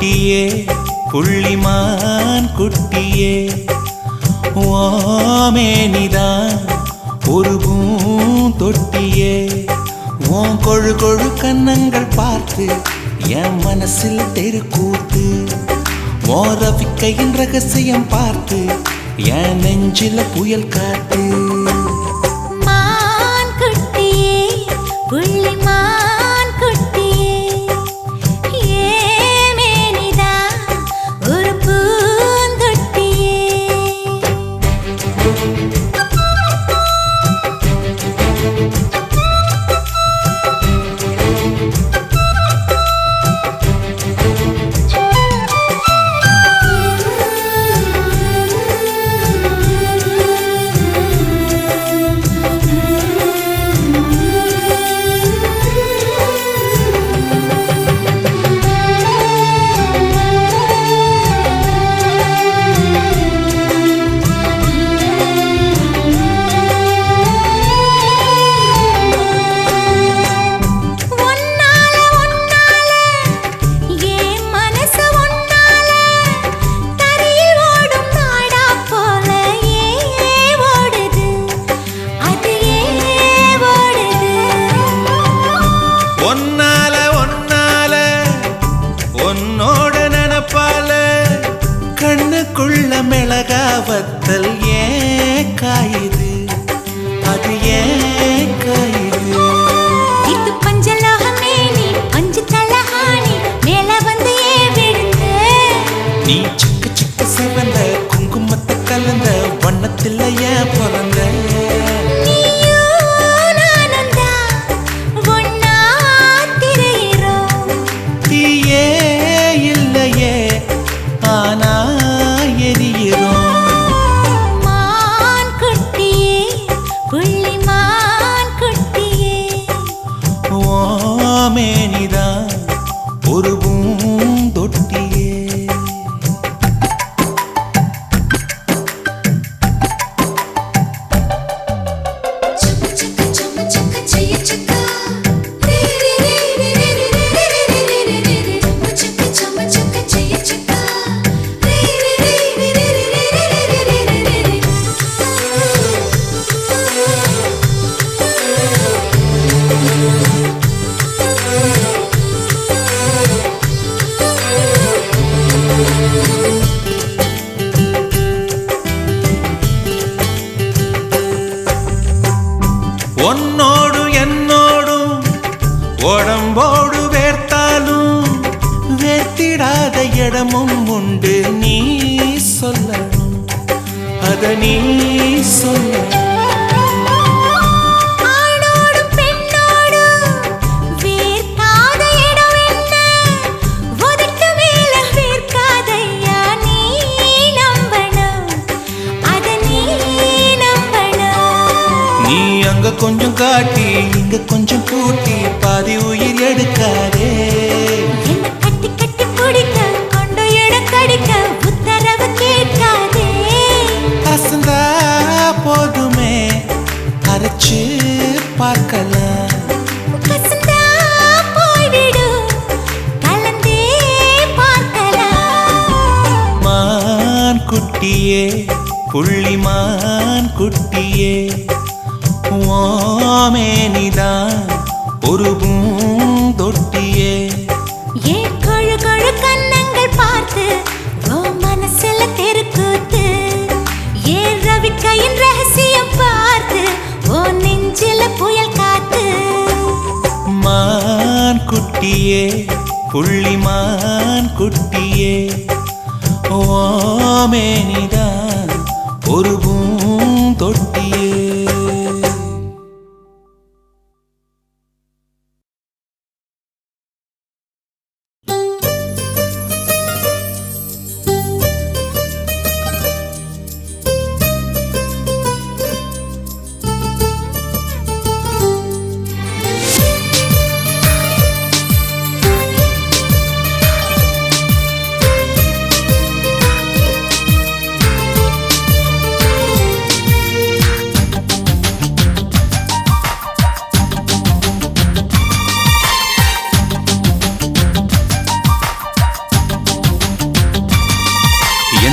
குட்டியே புள்ளிமான் குட்டியே ஓமேனிதான் ஒரு பூந்தொட்டியே உன் கொழு கொழு கன்னங்கள் பார்த்து என் மனசில் தெருக்கூத்து உன் ரவிக்கையின் ரகசியம் பார்த்து என் நெஞ்சில புயல் காத்து மான் குட்டியே புள்ளிமான் குட்டியே ஏமேனிதான் ஒரு பூந்தொட்டியே மிளகாவத்தல் ஏன் காயுது அது ஏன் காயுது இது பஞ்சலோகமே நீ பஞ்சு தலஹானி மேல வந்து ஏன் விழுந்து நீ சிக்கு சிக்கு சிவந்த குங்குமத்தை கலந்த வண்ணத்தில் ஏன் பிறந்த மேனிதான் ஒரு பூந்தொட்டியே உன்னோடு என்னோடும் உடம்போடு வேர்த்தாலும் வேர்த்திடாத இடமும் உண்டு நீ சொல்லணும் அத நீ சொல்ல கொஞ்சம் காட்டி இங்க கொஞ்சம் கூட்டி பாதி உயிர் எடுக்காதே என்ன கட்டி கட்டி பிடிக்க கொண்டு எடுக்கடிக்க உத்தரவு கேட்காதே அசந்தா போதுமே அரைச்சு பார்க்கலாம் கசந்தா போய்விடு கலந்தே பார்க்கலாம் மான் குட்டியே புள்ளிமான் குட்டியே ஓமேனிதான் ஒரு பூந்தொட்டியே ஏன் கொழு கொழு கன்னங்கள் பார்த்து ஓ மனசுல தெருக்கூத்து ஏன் ரவிக்கையின் ரகசியம் பார்த்து ஓ நெஞ்சில புயல் காத்து மான் குட்டியே புள்ளிமான் குட்டியே ஓமேனிதான் ஒரு பூந்தொட்டியே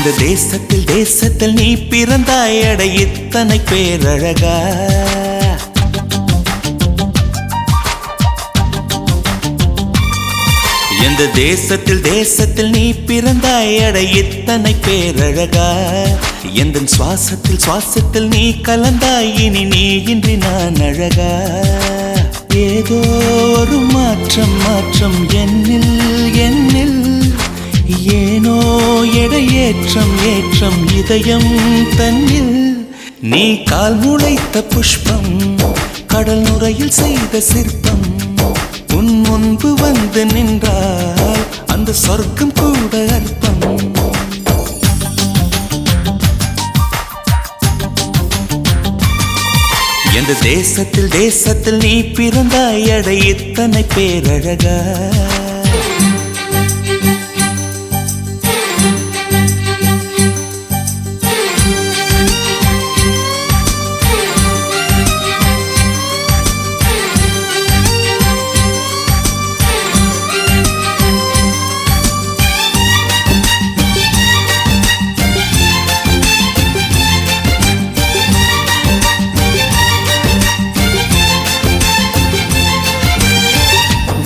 இந்த தேசத்தில் தேசத்தில் நீ பிறந்தாய் அட இத்தனை பேரழகா இந்த தேசத்தில் தேசத்தில் நீ பிறந்தாய் அட இத்தனை பேரழகா எந்தன் சுவாசத்தில் சுவாசத்தில் நீ கலந்தாய் இனி நீ இன்றி நான் அழகா ஏதோ ஒரு மாற்றம் மாற்றம் என்னில் என்னில் ஏனோ எடையேற்றம் ஏற்றம் இதயம் தன்னில் நீ கால் முளைத்த புஷ்பம் கடல் நுரையில் செய்த சிற்பம் உன் முன்பு வந்து நின்றால் அந்த சொர்க்கம் கூட அர்த்தம் எந்த தேசத்தில் தேசத்தில் நீ பிறந்தாய் அட இத்தனை பேரழகா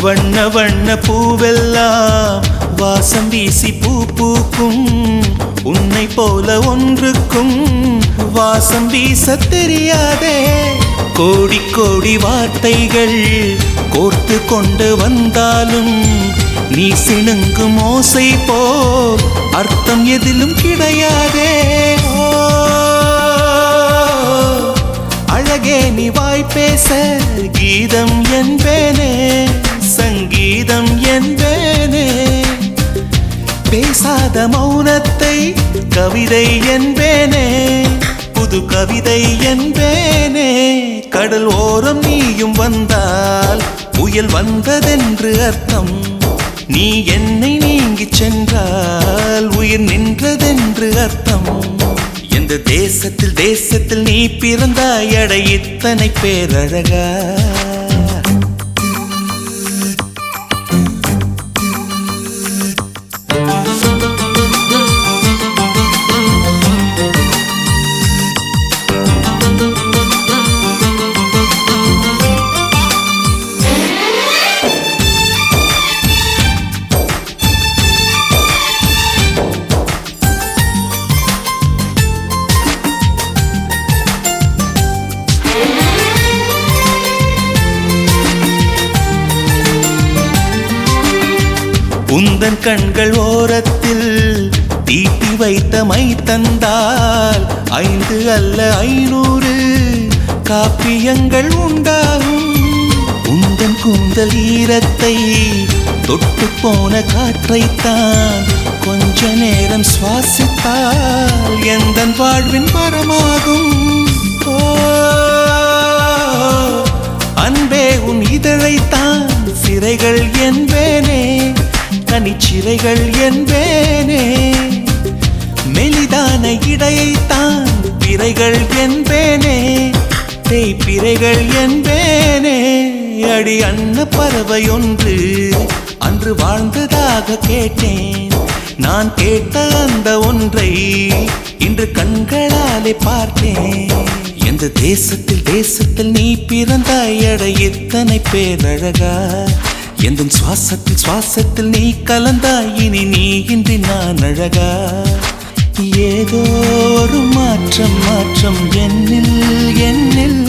வண்ண வண்ண பூவெல்லாம் வாசம் வீசி பூ பூக்கும் உன்னை போல ஒன்றுக்கும் வாசம் வீச தெரியாதே கோடி கோடி வார்த்தைகள் கோர்த்து கொண்டு வந்தாலும் நீ சிணுங்கும் ஓசை போல் அர்த்தம் எதிலும் கிடையாதே அழகே நீ வாய் பேச கீதம் என்பேனே சங்கீதம் என்பேனே பேசாத மௌனத்தை கவிதை என்பேனே புது கவிதை என்பேனே கடல் ஓரம் நீயும் வந்தால் புயல் வந்ததென்று அர்த்தம் நீ என்னை நீங்கிச் சென்றால் உயிர் நின்றதென்று அர்த்தம் எந்த தேசத்தில் தேசத்தில் நீ பிறந்தாய் அட இத்தனை பேரழகா உந்தன் கண்கள் ஓரத்தில் தீட்டி வைத்த மை தந்தால் 5 அல்ல 500 காப்பியங்கள் உண்டாகும் உந்தன் கூந்தல் ஈரத்தை தொட்டு போன காற்றைத்தான் கொஞ்ச நேரம் சுவாசித்தால் எந்தன் வாழ்வின் மரமாகும் அன்பே உன் இதழைத்தான் சிறைகள் என்பேனே தனிச்சிறைகள் என்பேனே மெலிதான இடையைத்தான் பிறைகள் என்பேனே தேய்பிறைகள் என்பேனே அடி அன்ன பறவை ஒன்று அன்று வாழ்ந்ததாக கேட்டேன் நான் கேட்ட அந்த ஒன்றை இன்று கண்களாலே பார்த்தேன் எந்த தேசத்தில் தேசத்தில் நீ பிறந்தாய் அட இத்தனை பேரழகா எந்தன் சுவாசத்தில் சுவாசத்தில் நீ கலந்தாய் இனி நீ இன்றி நான் அழகா ஏதோ ஒரு மாற்றம் மாற்றம் என்னில் என்னில்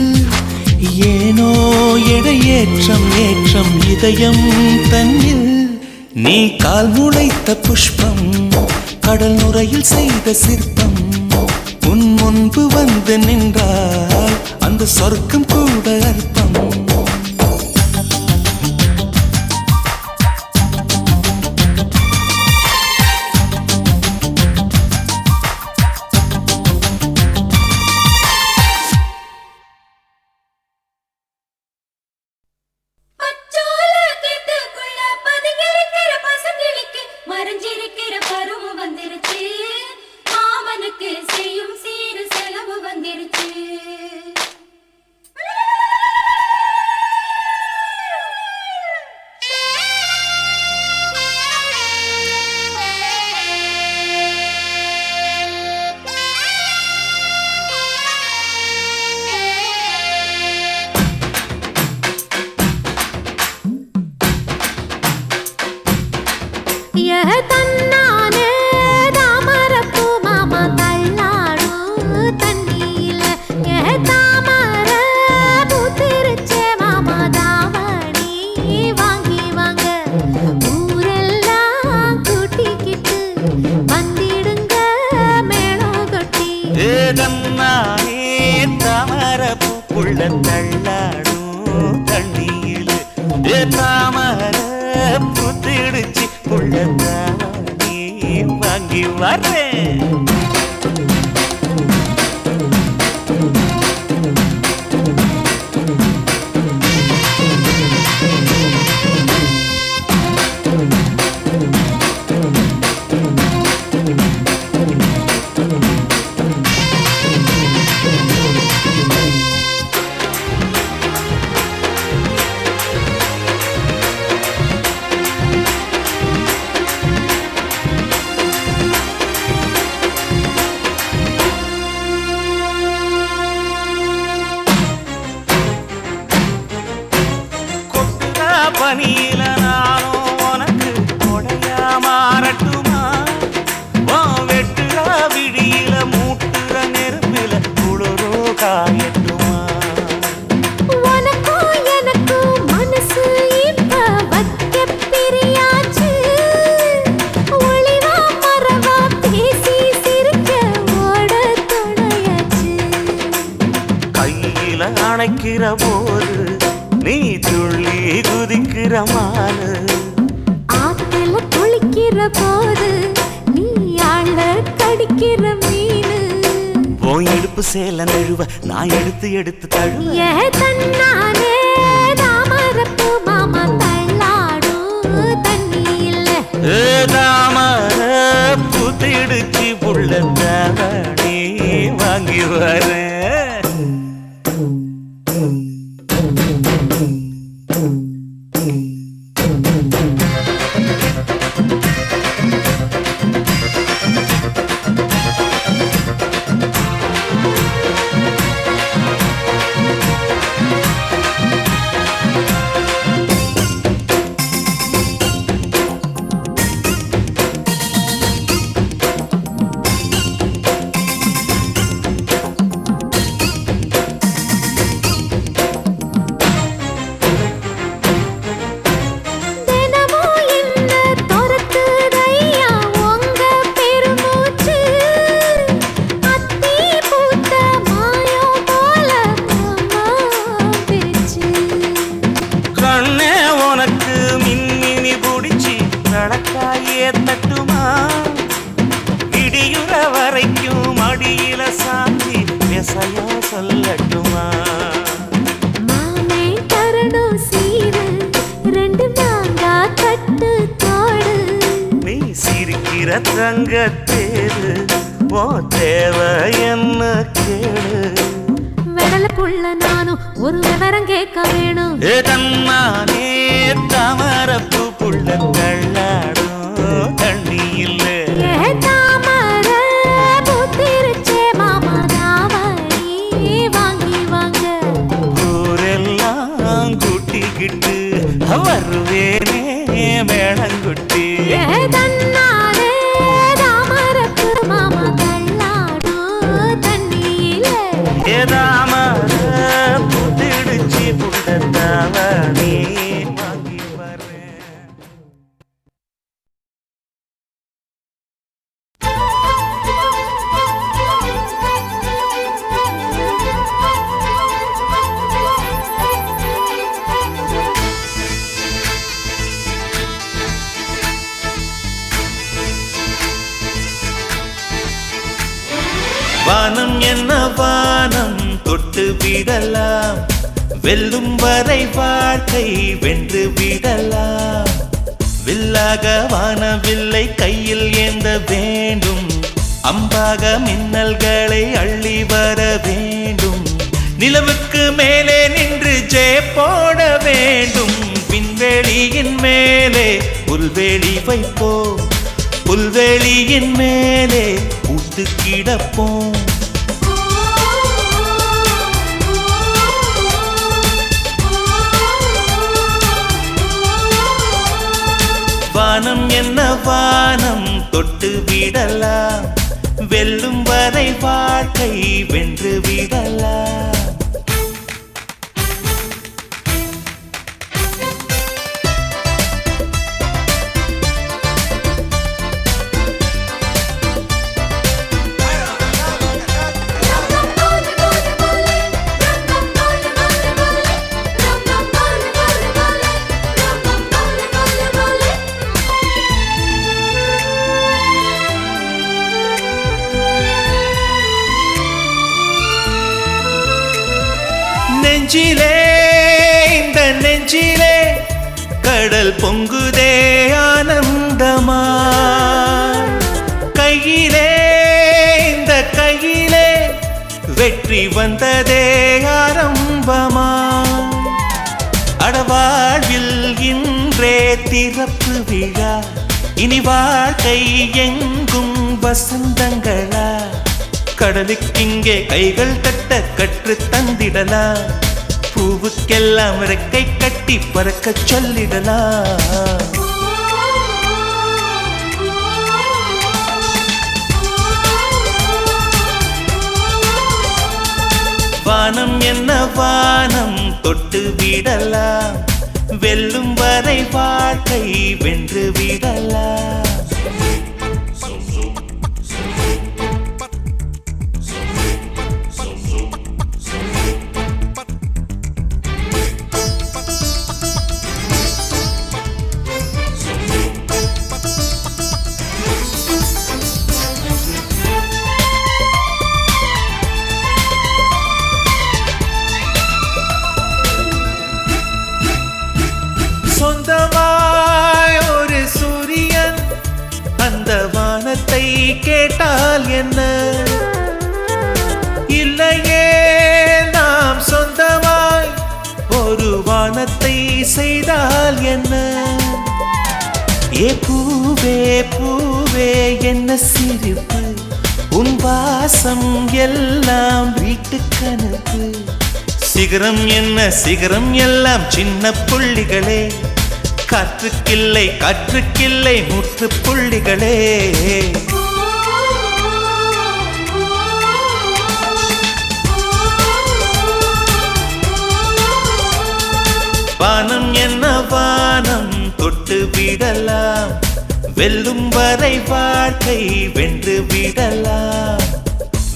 ஏனோ எடையேற்றம் ஏற்றம் இதயம் தன்னில் நீ கால் முளைத்த புஷ்பம் கடல் நுரையில் செய்த சிற்பம் உன் முன்பு வந்து நின்றால் அந்த சொர்க்கம் கூட அர்த்தம் மறைஞ்சிருக்கிற பருவம் வந்துருச்சு மாமனுக்கு செய்யும் சீரு செலவு வந்துருச்சு ஏ தன்னானே தாமரப்பூ மாமா தள்ளாடும் தண்ணியில ஏ தாமர பூத்திருச்சே மாமா தாவணி வாங்கி வாங்க ஊரெல்லாம் கூட்டிக்கிட்டு வந்திடுங்க மேளம் கொட்டி தன்னானே தாமரப்பூ புள்ள தள்ளாடும் தண்ணியில தாமர புத்திடுச்சு புள்ளதானே வாங்கி வரேன். பனியில நானும் உனக்கு கொடையா மாறட்டுமா வெட்டுற விடியில மூட்டுற நெருப்பில குளிரோ காயட்டுமா உனக்கும் எனக்கும் மனசு இப்ப வைக்க பிரியாச்சு ஒளிவா மறவா பேசி சிரிக்க ஓட துணையாச்சு கையில அணைக்கிற போது நீ துள்ளி குதிக்கிற மானு ஆத்துல குளிக்கிற போது நீ ஆள கடிக்கிற மீனு உன் இடுப்பு சேல நழுவ நான் எடுத்து எடுத்து தழுவ ஏ தன்னானே தாமரப்பூ மாமா தள்ளாடும் தண்ணியில தாமர புத்திடுச்சு புள்ள தாவணி வாங்கி வரேன். தட்டுமா இடியுற வரைக்கும் மடியில சாந்தி விசையா சொல்லட்டுமா மாமே தரணும் சீரு ரெண்டு மாங்கா கட்டு தோடு நீ சிரிக்கிற தங்கத்தேரு ஓ தேவை என்ன கேளு வெடல புள்ள நானும் ஒரு விவரம் கேட்க வேணும் தன்னானே தாமரப்பூ புள்ள தள்ளாடும் தண்ணி இல்ல தாமர பூத்திருச்சே மாமா தாவணி வாங்கி வாங்க ஊரெல்லாம் கூட்டிக்கிட்டு வருவேனே மேளங்குட்டி தன்னாலே தாமரப்பூ மாமா தள்ளாடும் தண்ணியில தாமர புத்திடுச்சு புள்ள தாவணி வாங்கி வரேன். வானம் என்ன வானம் தொட்டு விடலாம் வெல்லும் வரை வாழ்க்கை வென்று விடலாம் வில்லாக வானவில்லை கையில் ஏந்த வேண்டும் அம்பாக மின்னல்களை அள்ளி வர வேண்டும் நிலவுக்கு மேலே நின்று ஜெய போட வேண்டும் விண்வெளியின் மேலே புல்வெளி வைப்போம் புல்வெளியின் மேலே பூத்து கிடப்போம் வானம் என்ன வானம் தொட்டு விடலாம், வெல்லும் வரை வாழ்க்கை வென்று விடலாம். நெஞ்சிலே இந்த நெஞ்சிலே கடல் பொங்குதே ஆனந்தமா, கையிலே இந்த கையிலே வெற்றி வந்ததே ஆரம்பமா. அடவாழ்வில் இன்றே திறப்பு விழா, இனி வாழ்க்கை எங்கும் வசந்தங்களா. கடலுக்கிங்கே கைகள் தட்ட கற்று தந்திடலாம், பூவுக்கெல்லாம் இறக்கை கட்டி பறக்க சொல்லிடலாம். வானம் என்ன வானம் தொட்டு விடலாம், வெல்லும் வரை வாழ்க்கை வென்று விடலாம். சொந்தமாய் ஒரு சூரியன் அந்த வானத்தை கேட்டால் என்ன, இல்லையே நாம் சொந்தமாய் ஒரு வானத்தை செய்தால் என்ன. ஏ பூவே பூவே என்ன சிரிப்பு, உன் வாசம் எல்லாம் வீட்டுக்கனுப்பு. சிகரம் என்ன சிகரம் எல்லாம் சின்ன புள்ளிகளே, காற்றுக்கில்லை காற்றுக்கில்லை நூற்று புள்ளிகளே. வானம் என்ன வானம் தொட்டு விடலாம், வெல்லும் வரை வாழ்க்கை வென்று விடலாம்.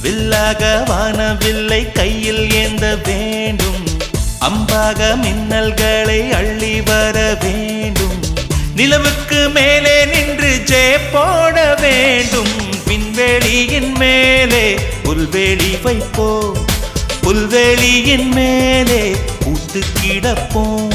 வில்லாக வானவில்லை கையில் ஏந்த வேண்டும், அம்பாக மின்னல்களை அள்ளி வர வேண்டும். நிலவுக்கு மேலே நின்று ஜெய போட வேண்டும், விண்வெளியின் மேலே புல்வெளி வைப்போம், புல்வெளியின் மேலே பூத்து கிடப்போம்.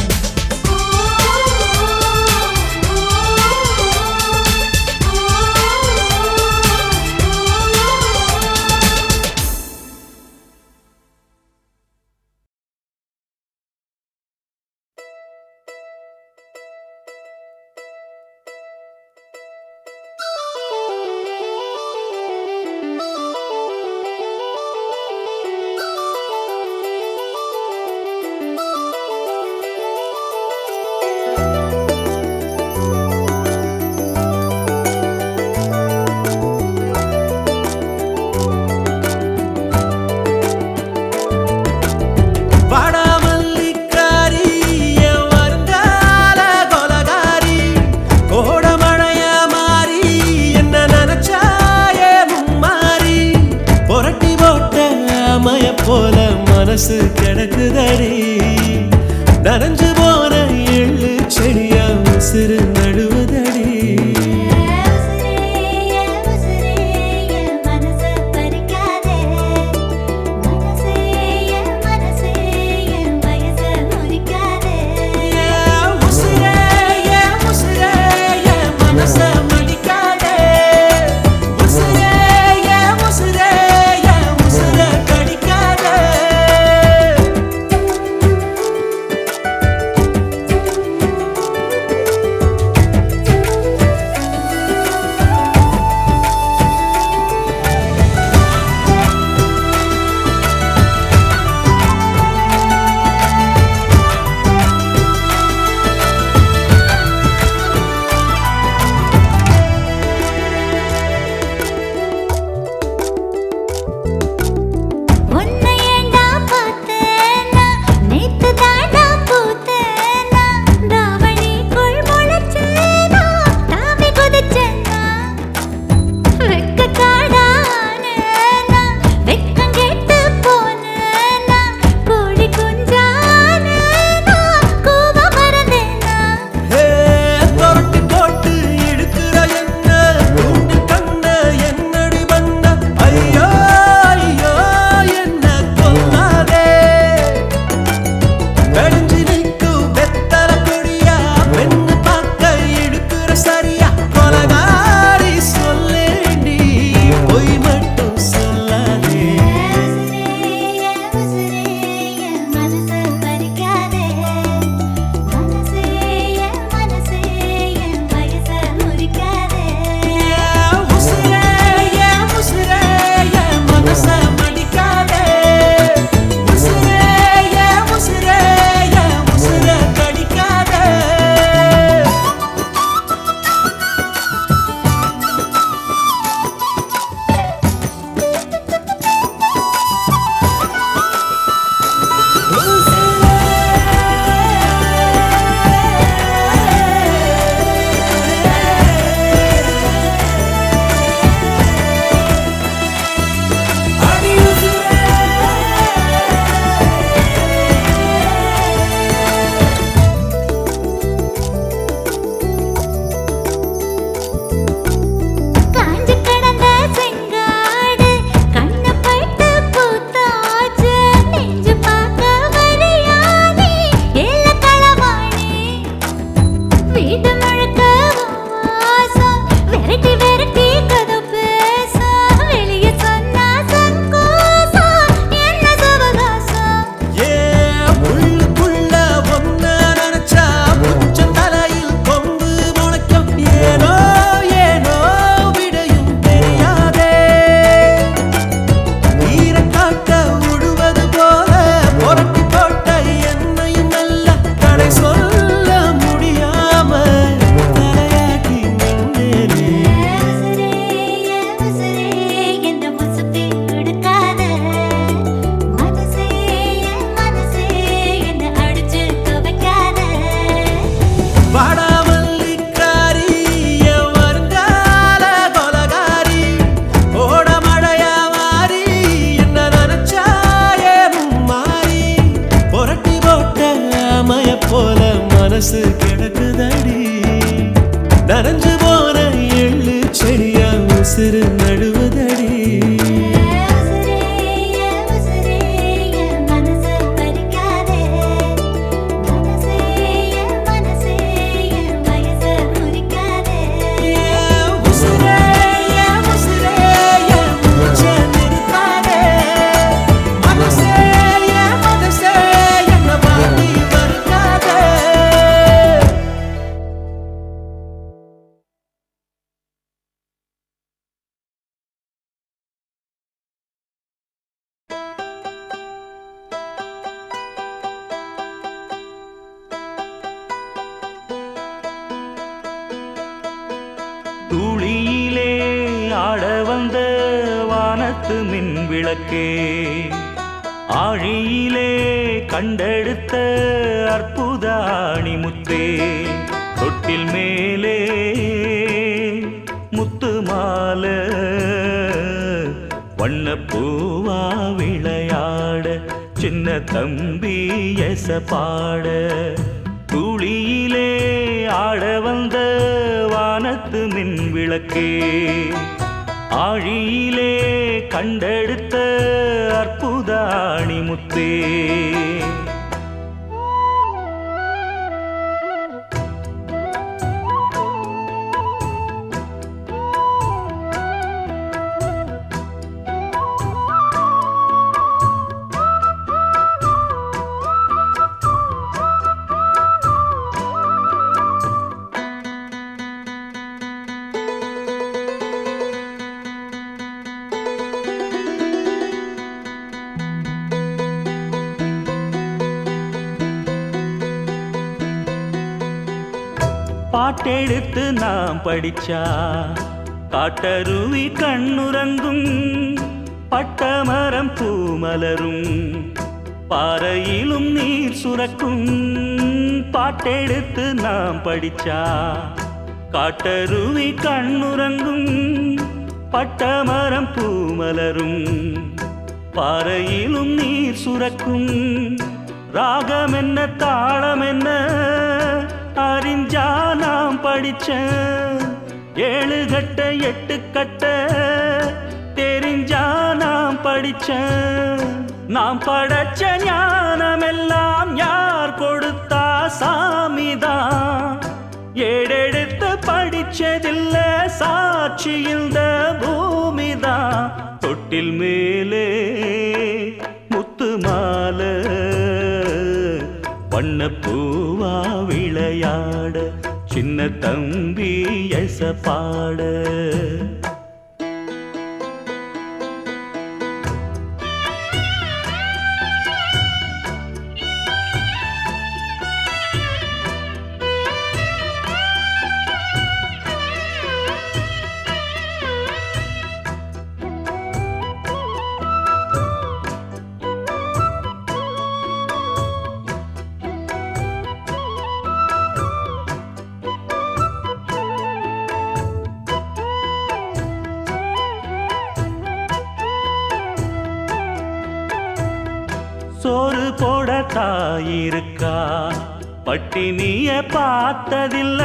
உசுறு நடுவதடி. தூளியிலே ஆட வந்த வானத்து மின் விளக்கே, ஆழியிலே கண்டெடுத்த அற்புத அணிமுத்தே, தொட்டில் மேலே முத்து மாலை வண்ணப்பூவா விளையாட, சின்ன தம்பி எச பாட. தூளியிலே ஆட வந்த வானத்து மின் விளக்கே, ஆழியிலே கண்டெடுத்த அற்புத அணிமுத்தே. பாட்டெடுத்து நாம் படிச்சா காட்டருவி கண்ணுறங்கும், பட்டமரம் பூமலரும், பாறையிலும் நீர் சுரக்கும். பாட்டெடுத்து நாம் படிச்சா காட்டருவி கண்ணுறங்கும், பட்டமரம் பூமலரும், பாறையிலும் நீர் சுரக்கும். ராகம் என்ன தாளம் என்ன அறிஞ்சா நாம் படிச்ச, 7 கட்ட 8 கட்ட தெரிஞ்சா நாம் படிச்ச. நாம் படைச்ச ஞானமெல்லாம் யார் கொடுத்தா? சாமிதான். ஏடெடுத்து படிச்சதில்ல, சாட்சி இந்த பூமிதான். தொட்டில் மேலே முத்து மாலை வண்ணப்பூவா விளையாட, சின்ன தம்பி எச பாட. சோறு போட தாயிருக்கா, பட்டினிய பார்த்ததில்ல.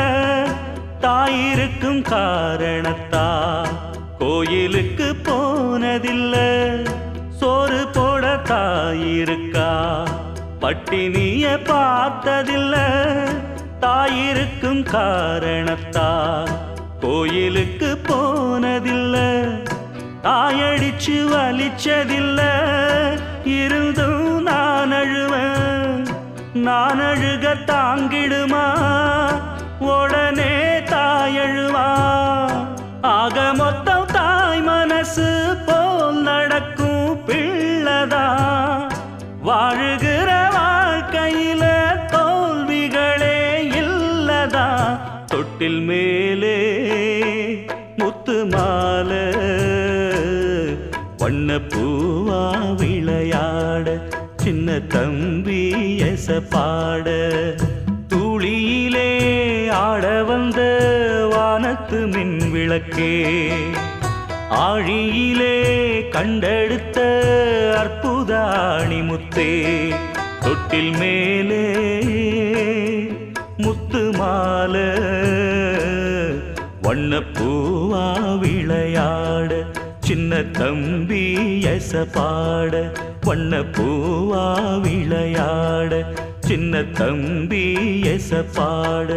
தாயிருக்கும் காரணத்தா கோயிலுக்கு போனதில்ல. சோறு போட தாயிருக்கா, பட்டினிய பார்த்ததில்ல. தாயிருக்கும் காரணத்தா கோயிலுக்கு போனதில்ல. தாயடிச்சு வலிச்சதில்ல, இருந்தும் நான் அழுவேன். நான் அழுக தாங்கிடுமா, உடனே தாயழுவா. ஆக மொத்தம் தாய் மனசு போல் நடக்கும் பிள்ளதா. வாழுகிற வாழ்க்கையில தோல்விகளே இல்லதா. தொட்டில் மேலே முத்து மாலை வண்ணப்பூவா விளையாட, சின்ன தம்பி எச பாட. தூளியிலே ஆட வந்த வானத்து மின் விளக்கே, ஆழியிலே கண்டெடுத்த அற்புத அணிமுத்தே. தொட்டில் மேலே முத்து மாலை வண்ணப்பூவா விளையாட சின்ன தம்பி எசப்பாட வண்ணப்பூவா விளையாட சின்ன தம்பி எசப்பாட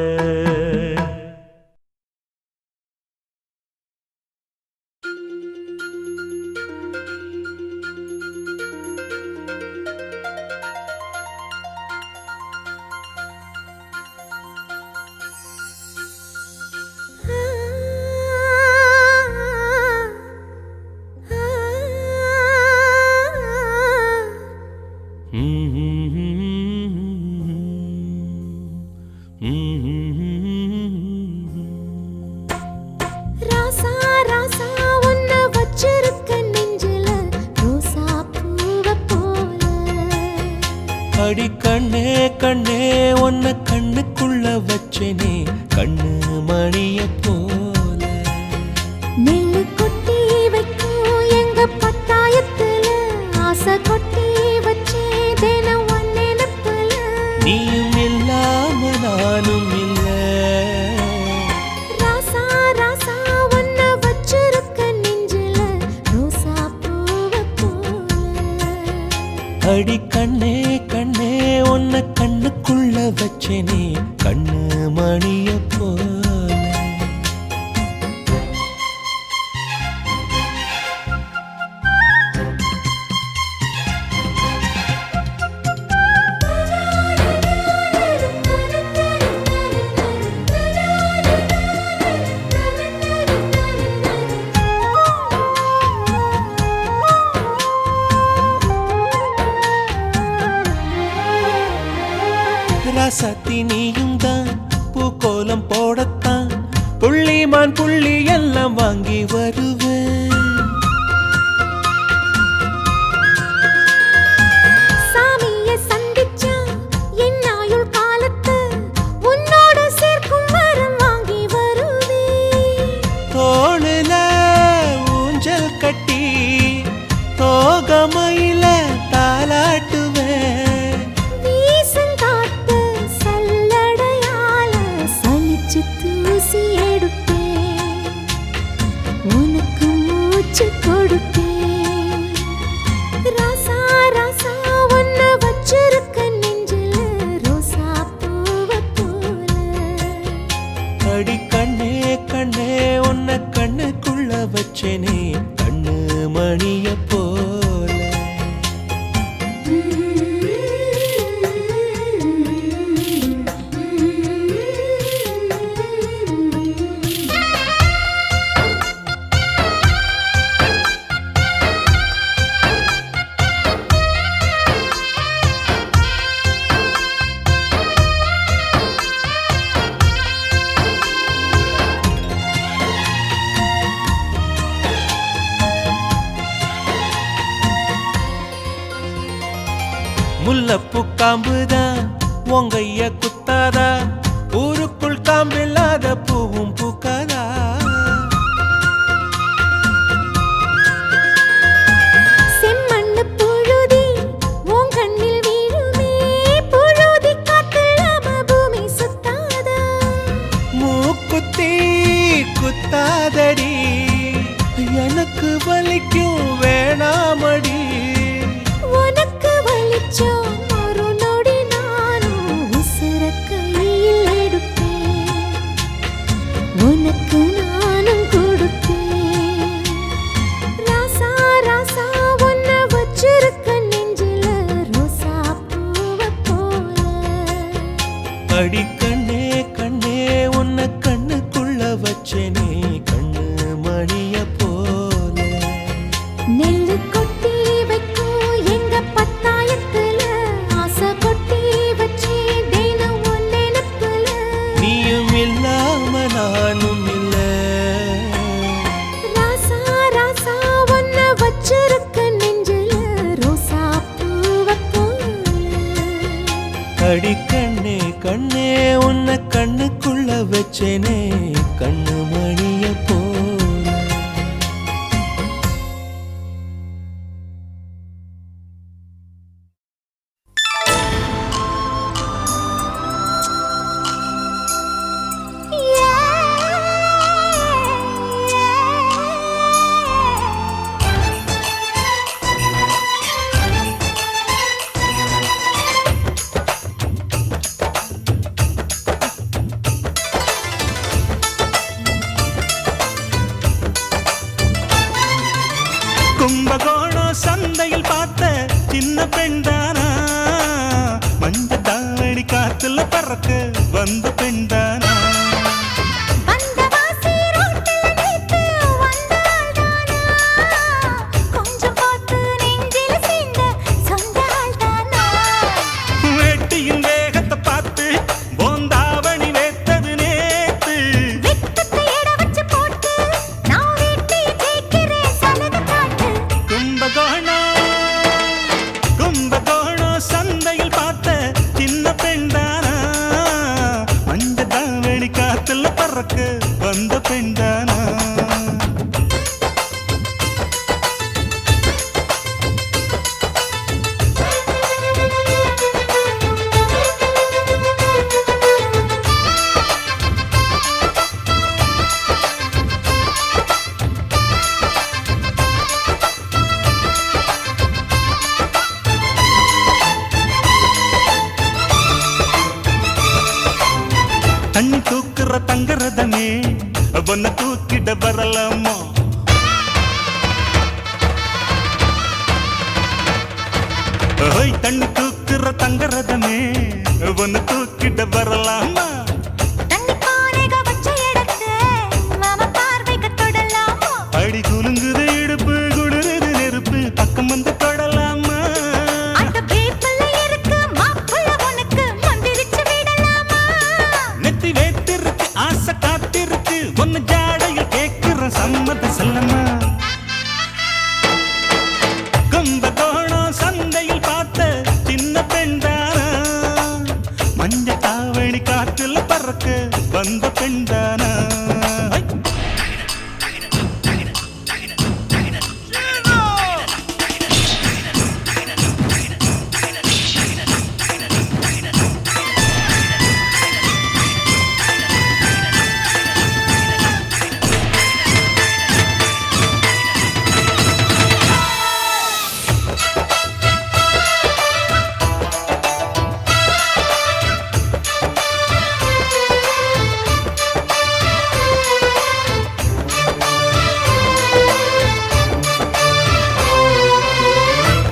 ராசா ராசா உன்ன வச்சிருக்க நெஞ்சில ரோசா பூவ போல அடி கண்ணே கண்ணே உன்னை கண்ணுக்குள்ள வச்சேனே கண்ணு மணிய போல நெல்லு கொட்டி வைக்கும் எங்க பத்தாயத்துல ஆசை கொட்டி வச்சே தினம் உன் நினைப்புல நீயும் இல்லாம நானும் இல்ல ராசா ராசா உன்ன வச்சிருக்க நெஞ்சில ரோசா பூவ போல அடி கண்ணே கண்ணே உன்னை கண்ணுக்குள்ள வச்சேனே கண்ணு மணிய போல ராசாத்தி நீயும் தான் பூக்கோலம் போடத்தான் புள்ளிமான் புள்ளி எல்லாம் வாங்கி வருவேன் சாமிய சந்திச்சா என் ஆயுள் காலத்து உன்னோட சேர்க்கும் வரம் வாங்கி வருவேன் தோளுல ஊஞ்சல் கட்டி தோகமையில தாலாட்டுவேன் வீசங்காத்து சல்லடையால சலிச்சு தூசி எடுப்பேன் உனக்கு மூச்சு கொடுப்பேன் ராசா ராசா உன்ன வச்சிருக்க நெஞ்சில ரோசா பூவ போல அடி கண்ணே கண்ணே உன்னை கண்ணுக்குள்ள வச்சேனே கண்ணு மணிய போல முல்லப்பூ காம்புதான் உங்கைய குத்தாதா ஊருக்குள் காம்பில்லாத பூவும் பூக்காதா செம்மண்ணு புழுதி உன் கண்ணில் வீழுமே புழுதி காத்தில்லாம பூமி சுத்தாதா மூக்குத்தி குத்தாதடி எனக்கு வலிக்கும் வேணாமடி உனக்கு வலிச்சோம் ஒரு நொடி நானும் உசுர கையில் எடுப்பேன் உனக்கு நானும் கொடுப்பேன் ராசா ராசா உன்ன வச்சிருக்க நெஞ்சில ரோசா பூவ போல அடி கண்ணே கண்ணே உன்னை கண்ணுக்குள்ள வச்சேனே கண்ணு மணிய போல நெல்லு கொட்டி வைக்கும் எங்க பத்தாயத்துல ஆசை கொட்டி வச்சே தினம் உன் நினைப்புல நீயும் இல்லாம நானும் இல்ல ராசா ராசா உன்ன வச்சிருக்க நெஞ்சில ரோசா பூவ போல அடி கண்ணே கண்ணே உன்னை கண்ணுக்குள்ள வச்சேனே கண்ணு மணிய போல Yeah. சந்தையில் பார்த்த சின்ன பெண்தானா மஞ்ச தாவணி காத்துல பறக்க வந்த பெண்தானா வந்தவாசி ரோட்டில நேத்து வந்தாள்தானா கொஞ்சம் பார்த்து நெஞ்சில சேர்ந்த சொந்த ஆள்தானா வேட்டியின் வேகத்தை பார்த்து போந்தாவணி வேத்தது நேத்து வெக்கத்தை எட வச்சு போட்டு நான் வீட்டையே ஜெயிக்கிறேன் சலக காட்டு கும்பகோணம் சந்தையில் பார்த்த சின்ன பெண்தானா மஞ்ச தாவணி காத்துல பறக்க வந்த பெண்தானா தண்ணி தூக்குற தங்கரதமே ஒன்ன தூக்கிட வரலாமா ஓய் தண்ணி தூக்குற தங்கரதமே ஒன்ன தூக்கிட வரலாமா தண்ணி பானைக வச்ச இடத்து மாமா பார்வைக்கு தொடலாமா அடி குலுங்குது இடுப்பு குளிருது நெருப்பு பக்கம் வந்து தொடலாமா அந்த பேப்பல்ல இருக்கு மாப்புள்ள உனக்கு மந்திரிச்சு விடலாமா நெத்தி வேத்திருக்கு ஆசை காத்திருக்கு ஒன்னு ஜாடையில் கேட்கிற சம்மத செல்லமா கும்பகோணம் சந்தையில் பார்த்த சின்ன பெண்தானா மஞ்ச தாவணி காத்துல பறக்க வந்த பெண்தானா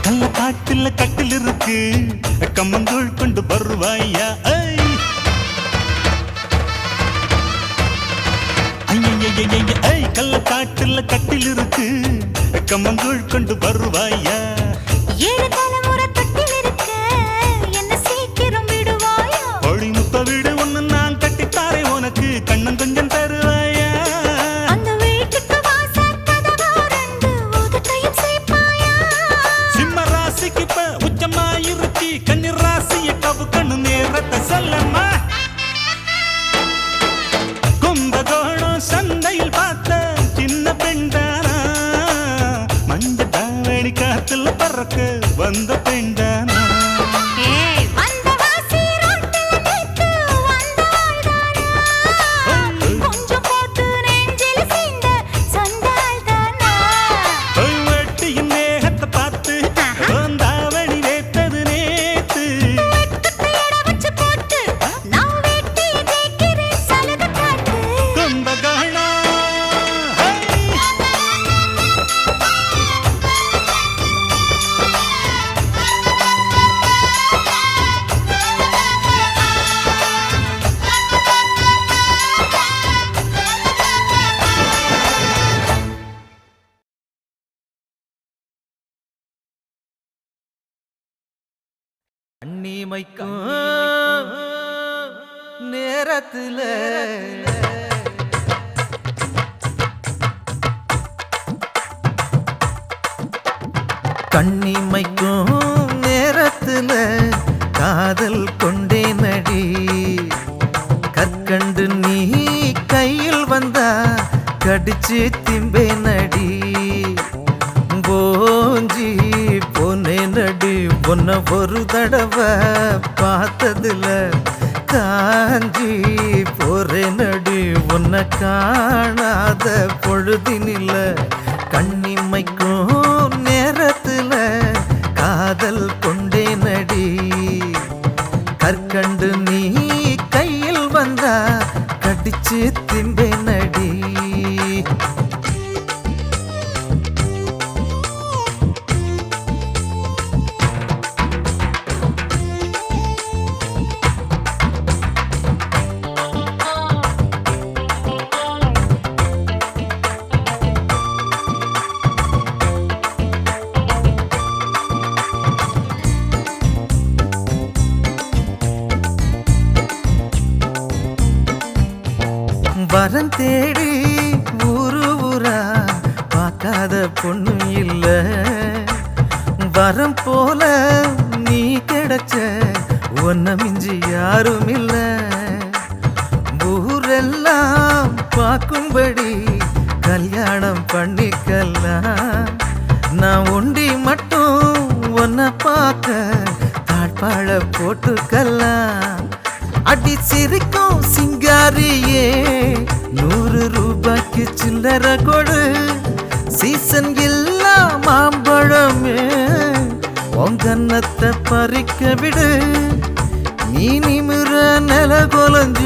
கள்ளக்காட்டுல கட்டில் இருக்கு கம்மங்கூழ் கொண்டு வருவாயா கள்ளக்காட்டுல கட்டில் இருக்கு கம்மங்கூழ் கொண்டு வருவாயா ஏழு தலைமுறை தொட்டில் இருக்க என்ன சீக்கிரம் விடுவாயா ஒளி முத்த வீடு ஒண்ணு நான் கட்டித்தாரே உனக்கு கண்ணன் கொஞ்சம் தருவாயா அந்த வீட்டுக்கு வாசல் கதவா ரெண்டு உதட்டையும் சேர்ப்பாயா சிம்ம ராசிக்கு இப்ப உச்சமாயிருச்சு கன்னி ராசிய கவு கண்ணு நேரத்தை சொல்லம்மா கும்பகோணம் சந்தையில் பார்த்த சின்ன பெண்தானா மஞ்ச தாவணி காத்துல பறக்க வந்த பெண்தானா ஏய் வந்தவாசி ரோட்டில நேத்து வந்தாள்தானா கொஞ்சம் பார்த்து நெஞ்சில சேர்ந்த சொந்த ஆள்தானா வெட்டியின் வேகத்தை பார்த்து தாவணி வேத்தது நேத்து வெக்கத்தை எட வச்சு போட்டு நான் வீட்டையே ஜெயிக்கிறேன் சலக காட்டு கும்பகோணம் கண்ணிமைக்கும் நேரத்துல கண்ணிமைக்கும் நேரத்துல காதல் கொண்டே நடி கற்கண்டு நீ கையில் வந்தா கடிச்சு திம்பே நடி போஞ்சி போனே நடி உன்ன ஒரு தடவை பார்த்ததுல காஞ்சி போறே நடி உன்னை காணாத பொழுதினில கண்ணிமைக்கும் நேரத்துல காதல் கொண்டே நடி கற்கண்டு நீ கையில் வந்தா கடிச்சு திம்பே நடி தேடி ஊரு ஊரா பார்க்காத பொண்ணு இல்ல வரம் போல நீ கிடைச்ச ஒன்ன மிஞ்சி யாரும் இல்ல ஊரெல்லாம் பார்க்கும்படி கல்யாணம் பண்ணிக்கலாம் நான் ஒண்டி மட்டும் ஒன்ன பார்க்க தாழ்பாழ போட்டுக்கலாம் அடி சிரிக்கும் சிங்காரியே 100 ரூபாய்க்கு சில்லற கொடு சீசன் இல்லா மாம்பழமே உங்கன்னத்தை பறிக்க விடு நீ நிமிர நில கொலஞ்ச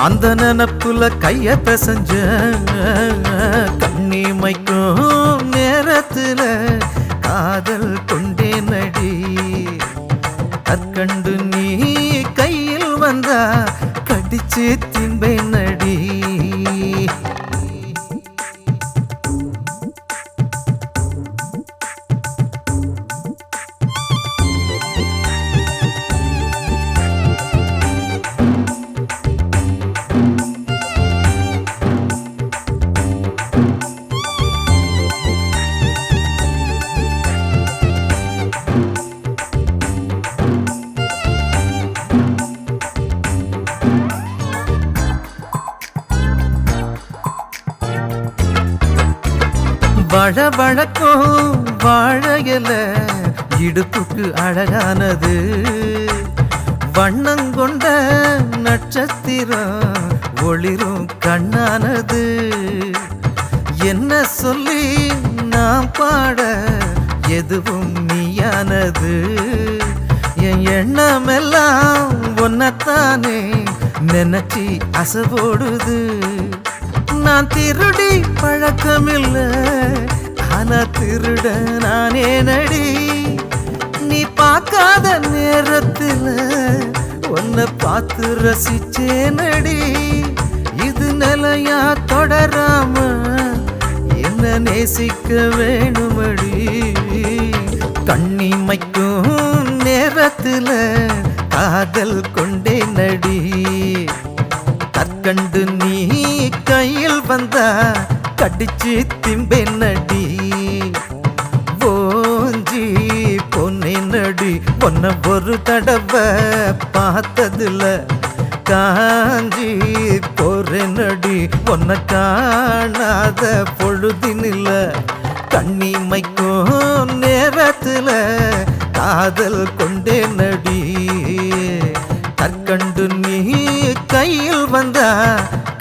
அந்த நினப்புல கைய பிசைஞ்ச கண்ணி மைக்கும் நேரத்துல காதல் கொண்டே நடி கற்கண்டு நீ கையில் வந்தா கடிச்சு தின்பை நடி வழவழக்கும் வாழையில இடுப்புக்கு அழகானது வண்ணங்கொண்ட நட்சத்திரம் ஒளிரும் கண்ணானது என்ன சொல்லி நாம் பாட எதுவும் நீயானது என் எண்ணமெல்லாம் ஒன்னத்தானே நினைச்சி அசைபோடுது நான் திருடி பழக்கமில்ல ஆனா திருட நானே நடி நீ பார்க்காத நேரத்துல உன்னை பார்த்து ரசிச்சே நடி இது நிலையா தொடராம என்ன நேசிக்க வேணுமடி கண்ணி மைக்கும் நேரத்துல காதல் கொண்டே நடி கற்கண்டு நீ கையில் வந்தா கடிச்சு திம்பே நடி ஓஞ்சி பொன்னே நடி பொன்ன ஒரு தடவை பார்த்ததுல காஞ்சி போறே நடி பொன்ன காணாத பொழுதினில்ல கண்ணி மைக்கும் நேரத்துல காதல் கொண்டே நடி கற்கண்டு நீ கையில் வந்தா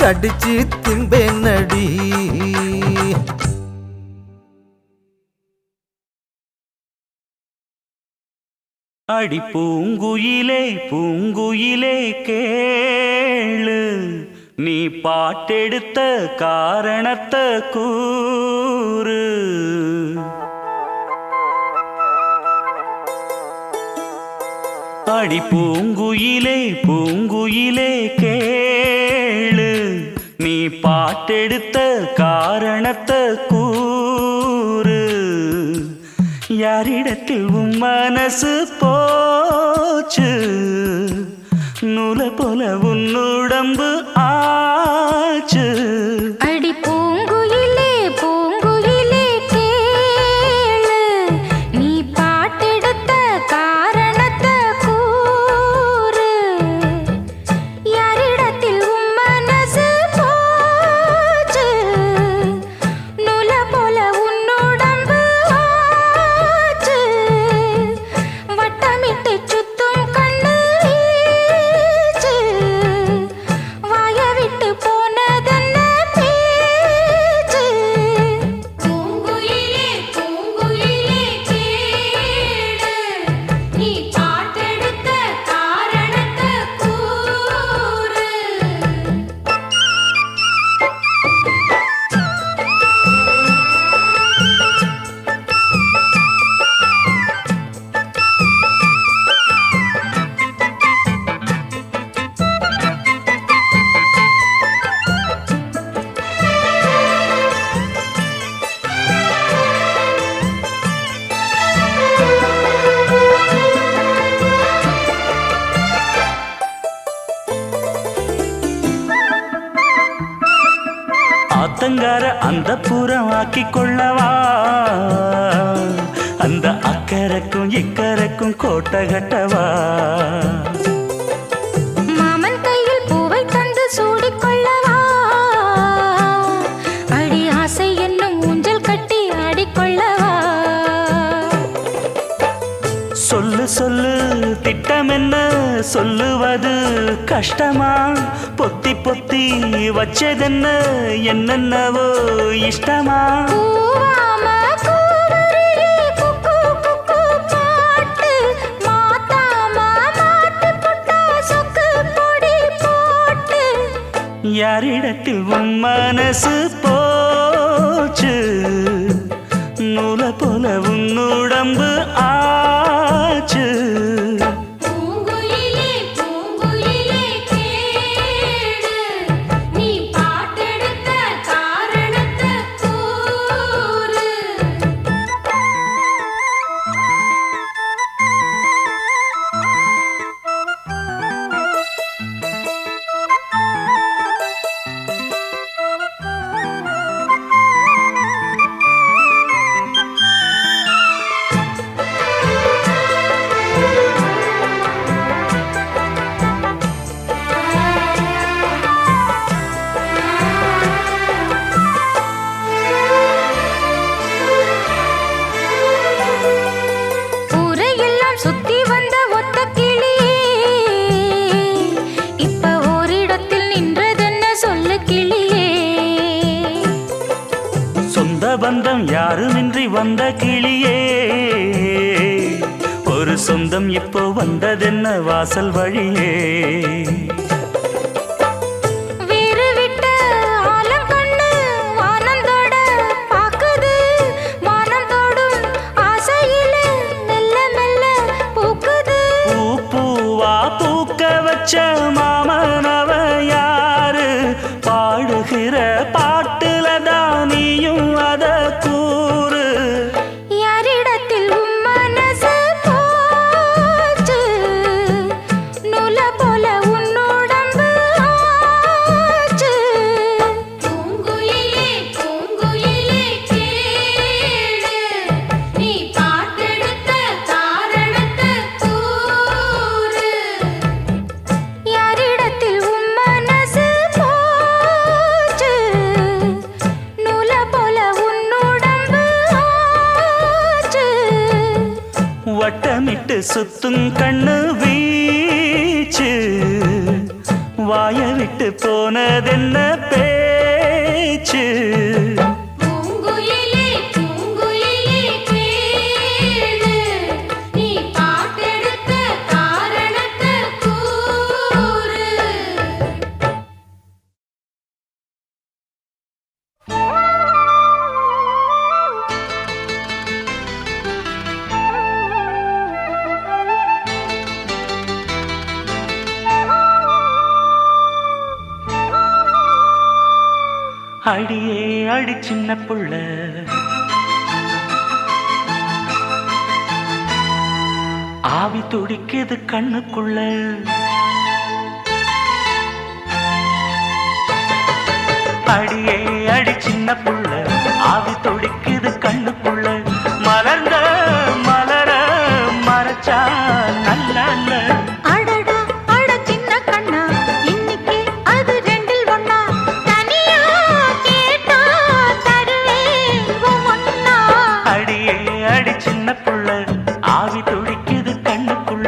கடிச்சு திம்பே நடி அடி பூங்குயிலே பூங்குயிலே கேளு நீ பாட்டெடுத்த காரணத்தை கூறு அடி பூங்குயிலே பூங்குயிலே கேளு நீ பாட்டெடுத்த காரணத்தை கூறு யாரிடத்தில் உன் மனசு போச்சு நூல போல உன் உடம்பு ஆச்சு அடி பூங்குயிலே பூங்குயிலே கேளு நீ பாட்டெடுத்த காரணத்தை கூறு யாரிடத்தில் உன் மனசு போச்சு நூல போல உன் உடம்பு ஆச்சு வட்டமிட்டு சுத்தும் கண்ணு வீச்சு வாய விட்டு போனதென்ன பேச்சு ஆத்தங்கார அந்த புறம் ஆக்கி கொள்ளவா அந்த அக்கறைக்கும் இக்கரைக்கும் கோட்டை கட்டவா மாமன் கையில் பூவை தந்து சூடிக்கொள்ளவா அடி ஆசை என்னும் ஊஞ்சல் கட்டி ஆடிக்கொள்ளவா சொல்லு சொல்லு திட்டம் என்ன சொல்லுவது கஷ்டமா பொத்தி பொத்தி வச்சதென்ன என்னென்னவோ இஷ்டமா கூவாம கூவருவி குக்கு குக்கு பாட்டு மாத்தாம மாட்டு புட்டா சொக்கு பொடி போட்டு யாரிடத்தில் உன் மனசு போச்சு நூலை போல உன் உடம்பு ஆச்சு பூங்குயிலே பூங்குயிலே கேளு நீ பாட்டெடுத்த காரணத்தை கூறு ஊரையெல்லாம் சுத்தி வந்த ஒத்த கிளியே இப்ப ஓரிடத்தில் நின்றதென்ன சொல்லு கிளியே சொந்த பந்தம் யாருமின்றி வந்த கிளியே ஒரு சொந்தம் இப்போ வந்ததென்ன வாசல் வழியே வீறு விட்ட ஆலங்கண்ணு வானந்தோட பாக்குது வானந்தோடும் ஆசையில மெல்ல மெல்ல பூக்குது பூ பூவா பூக்க வச்ச மாமனவ யாரு பாடுகிற பாட்டுல தானியும் அத கூறு யாரிடத்தில் உன் மனசு போச்சு நூல போல உன் உடம்பு ஆச்சு பூங்குயிலே பூங்குயிலே கேளு நீ பாட்டெடுத்த காரணத்தை கூறு யாரிடத்தில் உன் மனசு போச்சு நூல போல உன் உடம்பு ஆச்சு வட்டமிட்டு சுத்தும் கண்ணு வீச்சு வாய விட்டு போனதென்ன பேச்சு பூங்குயிலே பூங்குயிலே கேளு நீ பாட்டெடுத்த காரணத்தை கூறு அடியே அடி சின்ன புள்ள ஆவி துடிக்குது கண்ணுக்குள்ள அடியே அடி சின்ன புள்ள ஆவி துடிக்குது கண்ணுக்குள்ள மலர்ந்த மலர மறைச்சா நல்ல அடடா அட சின்ன கண்ணா இன்னைக்கு அது ரெண்டில் ஒண்ணா தனியா கேட்டா தருவேன் ஒண்ணா அடியே அடி சின்ன புள்ள ஆவி துடிக்குது கண்ணுக்குள்ள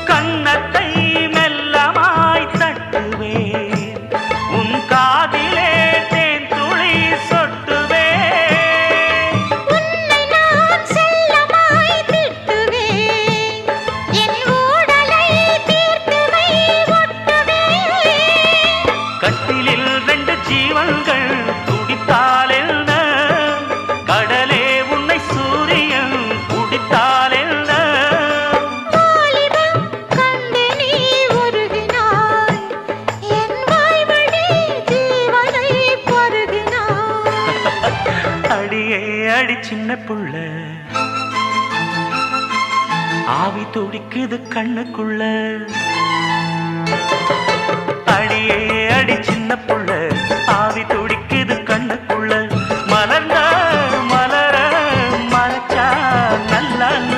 கன்னத்தை மெல்லமாய் தட்டுவேன் உன் காதிலே தேன் துளி சொட்டுவேன் உன்னை நான் செல்லமாய் திட்டுவேன் என் ஊடலை தீர்த்துவை ஒட்டுவேன் கட்டிலில் 2 ஜீவன்கள் துடித்தால் என்ன கடலே உன்னை சூரியன் குடித்தால் என்ன வாலிபம் கண்டு நீ உருகினாய் என் வாய்வழி ஜீவனை பருகினாய் அடியே அடி சின்ன புள்ள ஆவி துடிக்குது கண்ணுக்குள்ள அடியே அடி சின்ன புள்ள ஆவி துடிக்குது கண்ணுக்குள்ள மலர்ந்த மலர மறைச்சா நல்லா இல்ல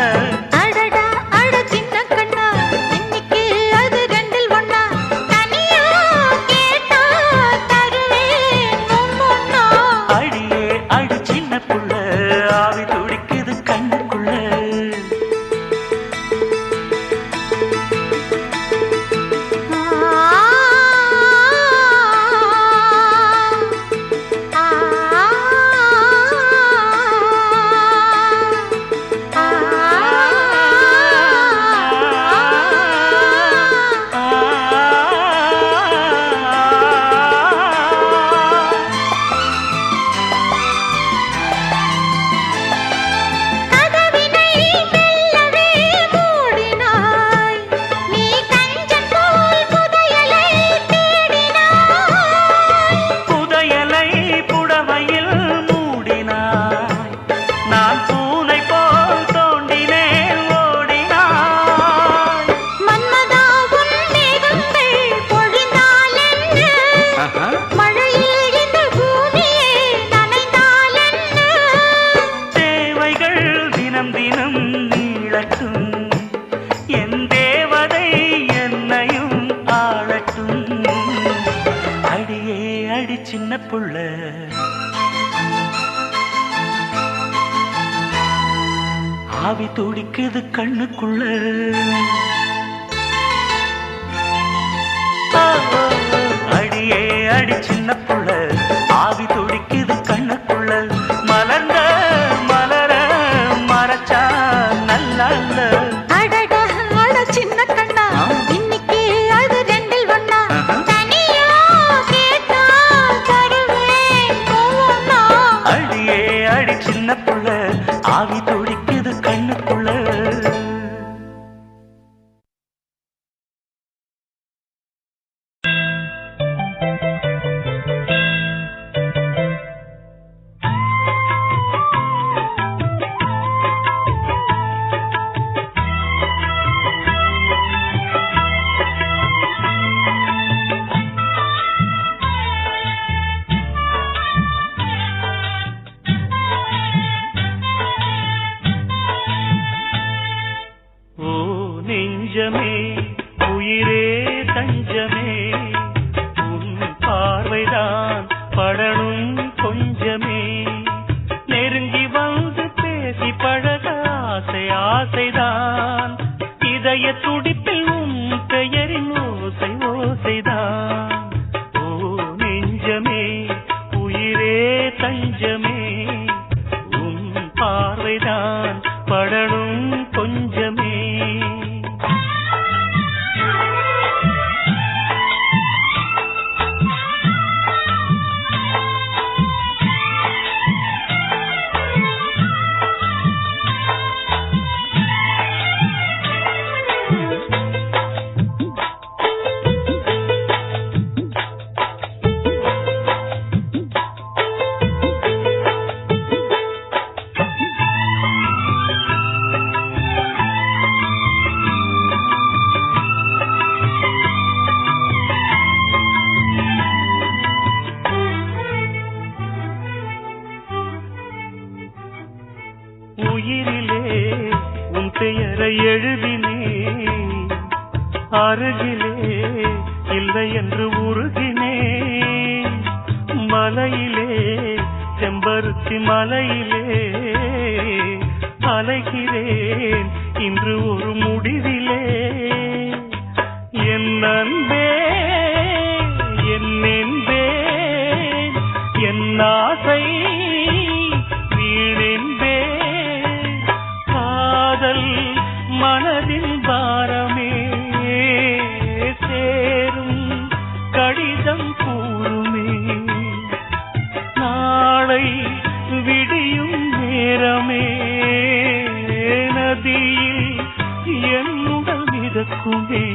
அடடா அட சின்ன கண்ணா இன்னைக்கு அது 2ல் 1 தனியா கேட்டா தருவேன் ஒவ்வொன்னா அடியே அடி சின்ன புள்ள ஆவி துடிக்குது கண்ணுக்குள்ள கதவினை மெல்லவே மூடினாய் நீ கஞ்சன் போல் புதையலை தேடினாய் புதையலை புடவையில் மூடினாய் நான் பூனை போல் தோண்டினேன் ஓடினாய் மன்மதா உன் மேகங்கள் பொழிந்தால் என்ன மழையில் இந்த பூமியே நனைந்தால் என்ன தேவைகள் தினம் தினம் நீளட்டும் என் தேவதை என்னையும் ஆளட்டும் அடியே அடி சின்ன புள்ள ஆவி துடிக்குது கண்ணுக்குள்ள அடியே அடி சின்ன புள்ள ஆவி துடிக்குது கண்ணுக்குள்ள மலர்ந்த மலர மறைச்சா நல்லா இல்ல அடடா அட சின்ன கண்ணா இன்னைக்கு அது 2ல் 1 தனியா கேட்டா தருவேன் ஒவ்வொன்னா அடியே அடி சின்ன புள்ள ஆவி துடிக்குது கண்ணுக்குள்ள ஓ நெஞ்சமே உயிரே தஞ்சமே உன் பார்வைதான் படணும் கொஞ்சமே நெருங்கி வந்து பேசி பழக ஆசை ஆசைதான் இதய துடிப்பில் உன் பெயரின் ஓசை ஓசைதான் ஓ நெஞ்சமே உயிரே தஞ்சமே உன் பார்வைதான் படணும் கொஞ்சமே உயிரிலே உன் பெயரை எழுதினேன் அருகிலே இல்லை என்று உருகினேன் மலையிலே செம்பருத்தி மலையிலே அலைகிறேன் இன்று ஒரு முடிவிலே அன்பே என் என்பேன் என் ஆசை வீணென்பேன் காதல் மனதின் பாரமே சேரும் கடிதம் கூறுமே நாளை விடியும் நேரமே நதியில் என்னுடன் மிதக்குமே